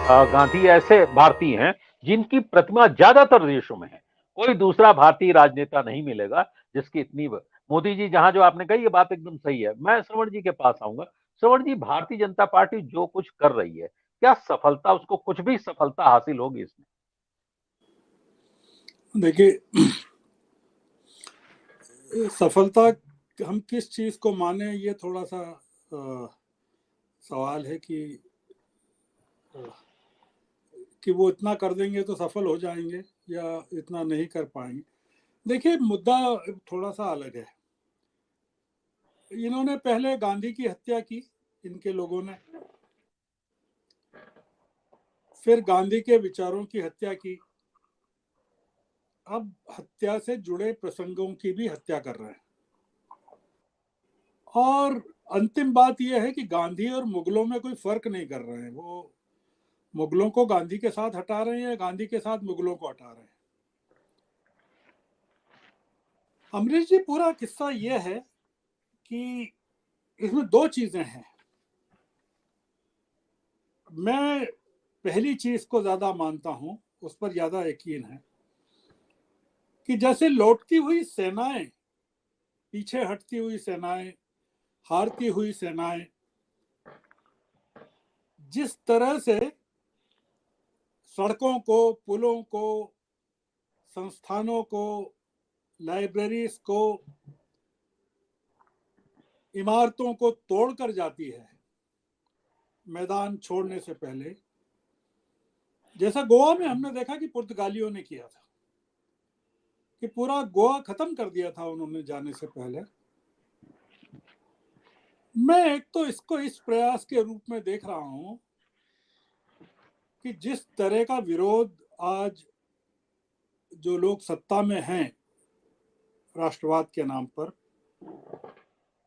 गांधी ऐसे भारतीय हैं जिनकी प्रतिमा ज्यादातर देशों में है। कोई दूसरा भारतीय राजनेता नहीं मिलेगा जिसकी इतनी मोदी जी, जहां जो आपने कही ये बात एकदम सही है। मैं श्रवण जी के पास आऊंगा। श्रवण जी, भारतीय जनता पार्टी जो कुछ कर रही है, क्या सफलता, उसको कुछ भी सफलता हासिल होगी इसमें? देखिए, सफलता हम किस चीज को माने, ये थोड़ा सा सवाल है कि वो इतना कर देंगे तो सफल हो जाएंगे या इतना नहीं कर पाएंगे। देखिए, मुद्दा थोड़ा सा अलग है। इन्होंने पहले गांधी की हत्या की, इनके लोगों ने, फिर गांधी के विचारों की हत्या की, अब हत्या से जुड़े प्रसंगों की भी हत्या कर रहे हैं। और अंतिम बात यह है कि गांधी और मुगलों में कोई फर्क नहीं कर रहे हैं। वो मुगलों को गांधी के साथ हटा रहे हैं, गांधी के साथ मुगलों को हटा रहे हैं। अमरीश जी, पूरा किस्सा यह है कि इसमें दो चीजें हैं। मैं पहली चीज को ज्यादा मानता हूं, उस पर ज्यादा यकीन है कि जैसे लौटती हुई सेनाएं, पीछे हटती हुई सेनाएं, हारती हुई सेनाएं, जिस तरह से सड़कों को, पुलों को, संस्थानों को, लाइब्रेरीज को, इमारतों को तोड़कर जाती है मैदान छोड़ने से पहले, जैसा गोवा में हमने देखा कि पुर्तगालियों ने किया था, कि पूरा गोवा खत्म कर दिया था उन्होंने जाने से पहले। मैं एक तो इसको इस प्रयास के रूप में देख रहा हूं कि जिस तरह का विरोध आज जो लोग सत्ता में हैं राष्ट्रवाद के नाम पर,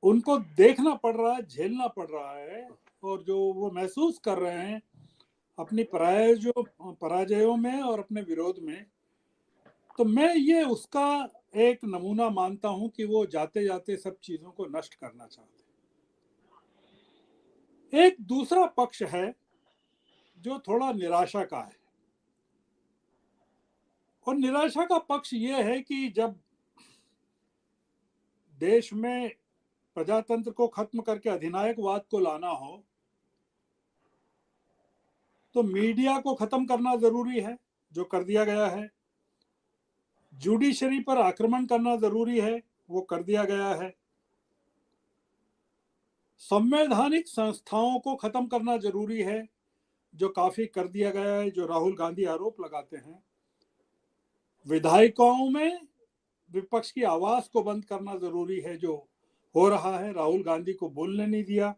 उनको देखना पड़ रहा है, झेलना पड़ रहा है, और जो वो महसूस कर रहे हैं अपनी पराजयों में और अपने विरोध में, तो मैं ये उसका एक नमूना मानता हूं कि वो जाते जाते सब चीजों को नष्ट करना चाहते हैं। एक दूसरा पक्ष है जो थोड़ा निराशा का है, और निराशा का पक्ष ये है कि जब देश में प्रजातंत्र को खत्म करके अधिनायकवाद को लाना हो तो मीडिया को खत्म करना जरूरी है, जो कर दिया गया है। जुडिशरी पर आक्रमण करना जरूरी है, वो कर दिया गया है। संवैधानिक संस्थाओं को खत्म करना जरूरी है, जो काफी कर दिया गया है, जो राहुल गांधी आरोप लगाते हैं। विधायिकाओं में विपक्ष की आवाज को बंद करना जरूरी है, जो हो रहा है। राहुल गांधी को बोलने नहीं दिया,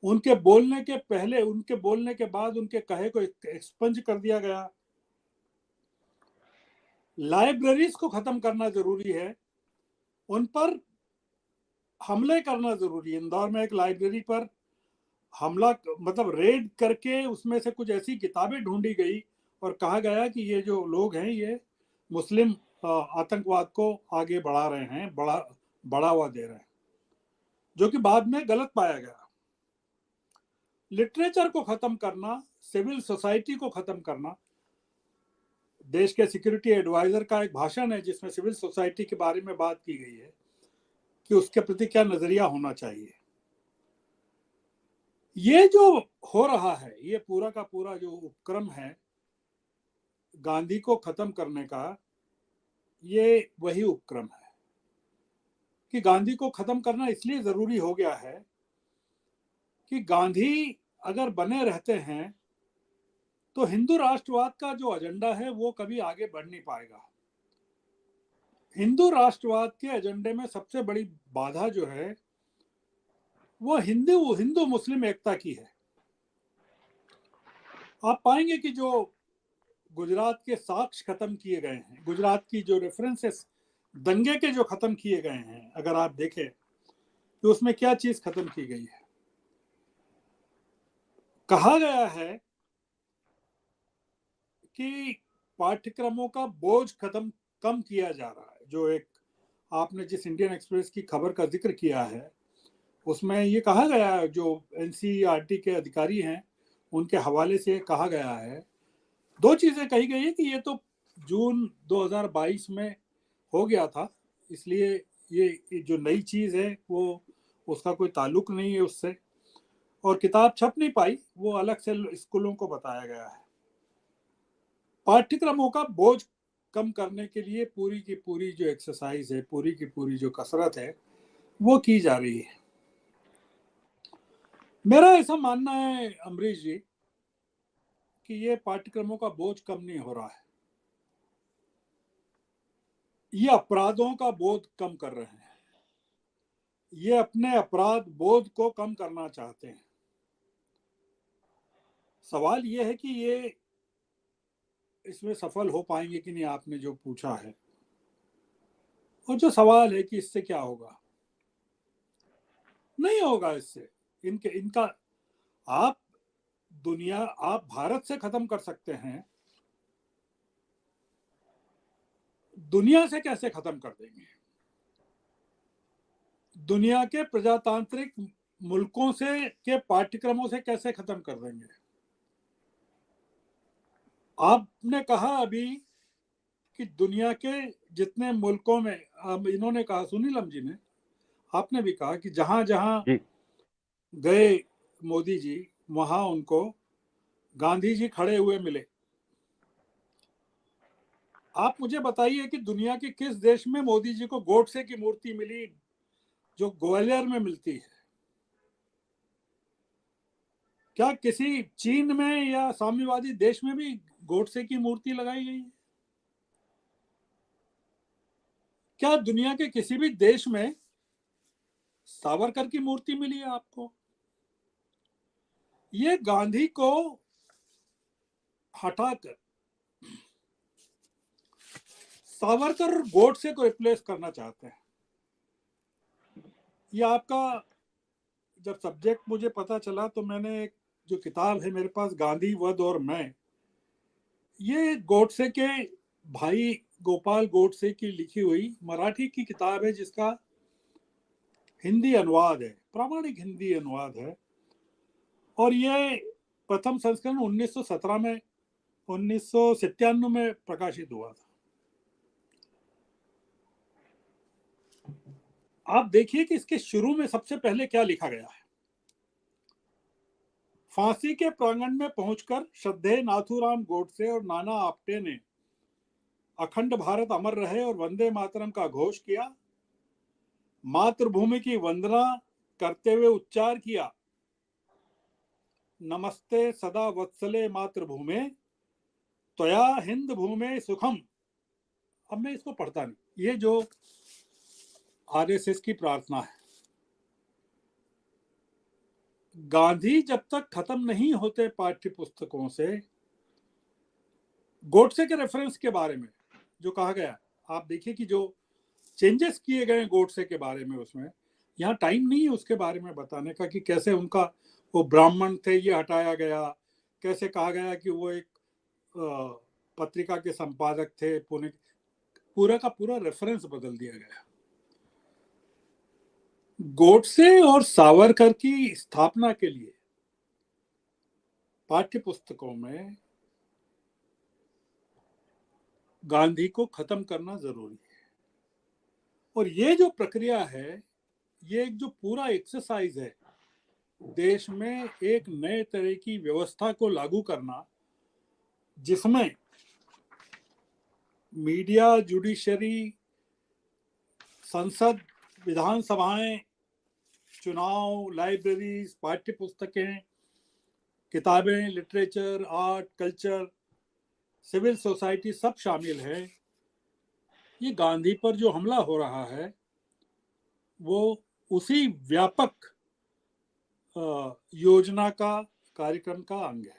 उनके बोलने के पहले, उनके बोलने के बाद उनके कहे को एक्सपंज कर दिया गया। लाइब्रेरीज को खत्म करना जरूरी है, उन पर हमले करना जरूरी है। इंदौर में एक लाइब्रेरी पर हमला, मतलब रेड करके उसमें से कुछ ऐसी किताबें ढूंढी गई और कहा गया कि ये जो लोग हैं ये मुस्लिम आतंकवाद को आगे बढ़ा रहे हैं, बढ़ावा दे रहे हैं, जो कि बाद में गलत पाया गया। लिटरेचर को खत्म करना, सिविल सोसाइटी को खत्म करना। देश के सिक्योरिटी एडवाइजर का एक भाषण है जिसमें सिविल सोसाइटी के बारे में बात की गई है कि उसके प्रति क्या नजरिया होना चाहिए। ये जो हो रहा है, ये पूरा का पूरा जो उपक्रम है गांधी को खत्म करने का, ये वही उपक्रम है कि गांधी को खत्म करना इसलिए जरूरी हो गया है कि गांधी अगर बने रहते हैं तो हिंदू राष्ट्रवाद का जो एजेंडा है वो कभी आगे बढ़ नहीं पाएगा। हिंदू राष्ट्रवाद के एजेंडे में सबसे बड़ी बाधा जो है वो हिंदू मुस्लिम एकता की है। आप पाएंगे कि जो गुजरात के साक्ष्य खत्म किए गए हैं, गुजरात की जो रेफरेंसेस दंगे के जो खत्म किए गए हैं, अगर आप देखें तो उसमें क्या चीज खत्म की गई है। कहा गया है कि पाठ्यक्रमों का बोझ कम किया जा रहा है। जो एक आपने जिस इंडियन एक्सप्रेस की खबर का जिक्र किया है उसमें ये कहा गया है, जो एनसीईआरटी के अधिकारी हैं उनके हवाले से कहा गया है, दो चीजें कही गई है कि ये तो जून 2022 में हो गया था, इसलिए ये जो नई चीज है वो उसका कोई ताल्लुक नहीं है उससे, और किताब छप नहीं पाई, वो अलग से स्कूलों को बताया गया है। पाठ्यक्रमों का बोझ कम करने के लिए पूरी की पूरी जो एक्सरसाइज है, पूरी की पूरी जो कसरत है, वो की जा रही है। मेरा ऐसा मानना है अमरीश जी कि ये पाठ्यक्रमों का बोझ कम नहीं हो रहा है, ये अपराधों का बोझ कम कर रहे हैं, ये अपने अपराध बोध को कम करना चाहते हैं। सवाल ये है कि ये इसमें सफल हो पाएंगे कि नहीं, आपने जो पूछा है, और जो सवाल है कि इससे क्या होगा, नहीं होगा इससे। इनका आप भारत से खत्म कर सकते हैं, दुनिया से कैसे खत्म कर देंगे? दुनिया के प्रजातांत्रिक मुल्कों से के पाठ्यक्रमों से कैसे खत्म कर देंगे? आपने कहा अभी कि दुनिया के जितने मुल्कों में, इन्होंने कहा, सुनीलम जी ने, आपने भी कहा कि जहां जहां गए मोदी जी, वहां उनको गांधी जी खड़े हुए मिले। आप मुझे बताइए कि दुनिया के किस देश में मोदी जी को गोडसे की मूर्ति मिली जो ग्वालियर में मिलती है? क्या किसी चीन में या साम्यवादी देश में भी गोडसे की मूर्ति लगाई गई है? क्या दुनिया के किसी भी देश में सावरकर की मूर्ति मिली है आपको? ये गांधी को हटाकर सावरकर और गोडसे को रिप्लेस करना चाहते हैं। ये आपका जब सब्जेक्ट मुझे पता चला तो मैंने एक जो किताब है मेरे पास, गांधी वध और मैं, ये गोडसे के भाई गोपाल गोडसे की लिखी हुई मराठी की किताब है, जिसका हिंदी अनुवाद है, प्रामाणिक हिंदी अनुवाद है, और ये प्रथम संस्करण 1917 में 1997 में प्रकाशित हुआ था। आप देखिए कि इसके शुरू में सबसे पहले क्या लिखा गया है। फांसी के प्रांगण में पहुंचकर श्रद्धेय नाथूराम गोडसे और नाना आप्टे ने अखंड भारत अमर रहे और वंदे मातरम का घोष किया। मातृभूमि की वंदना करते हुए उच्चार किया, नमस्ते सदा वत्सले मातृभूमे त्वया हिंद भूमे सुखम। अब मैं इसको पढ़ता नहीं, ये जो आरएसएस की प्रार्थना है। गांधी जब तक खत्म नहीं होते पाठ्य पुस्तकों से, गोडसे के रेफरेंस के बारे में जो कहा गया, आप देखिए कि जो चेंजेस किए गए गोडसे के बारे में, उसमें यहाँ टाइम नहीं है उसके बारे में बताने का कि कैसे उनका वो ब्राह्मण थे ये हटाया गया, कैसे कहा गया कि वो एक पत्रिका के संपादक थे, पुणे, पूरा का पूरा रेफरेंस बदल दिया गया। गोडसे और सावरकर की स्थापना के लिए पाठ्य पुस्तकों में गांधी को खत्म करना जरूरी है। और ये जो प्रक्रिया है, ये एक जो पूरा एक्सरसाइज है, देश में एक नए तरह की व्यवस्था को लागू करना, जिसमें मीडिया, जुडिशरी, संसद, विधानसभाएं, चुनाव, लाइब्रेरीज, पाठ्य पुस्तकें, किताबें, literature, art, culture, civil society सब शामिल है। ये गांधी पर जो हमला हो रहा है वो उसी व्यापक योजना का, कार्यक्रम का अंग है।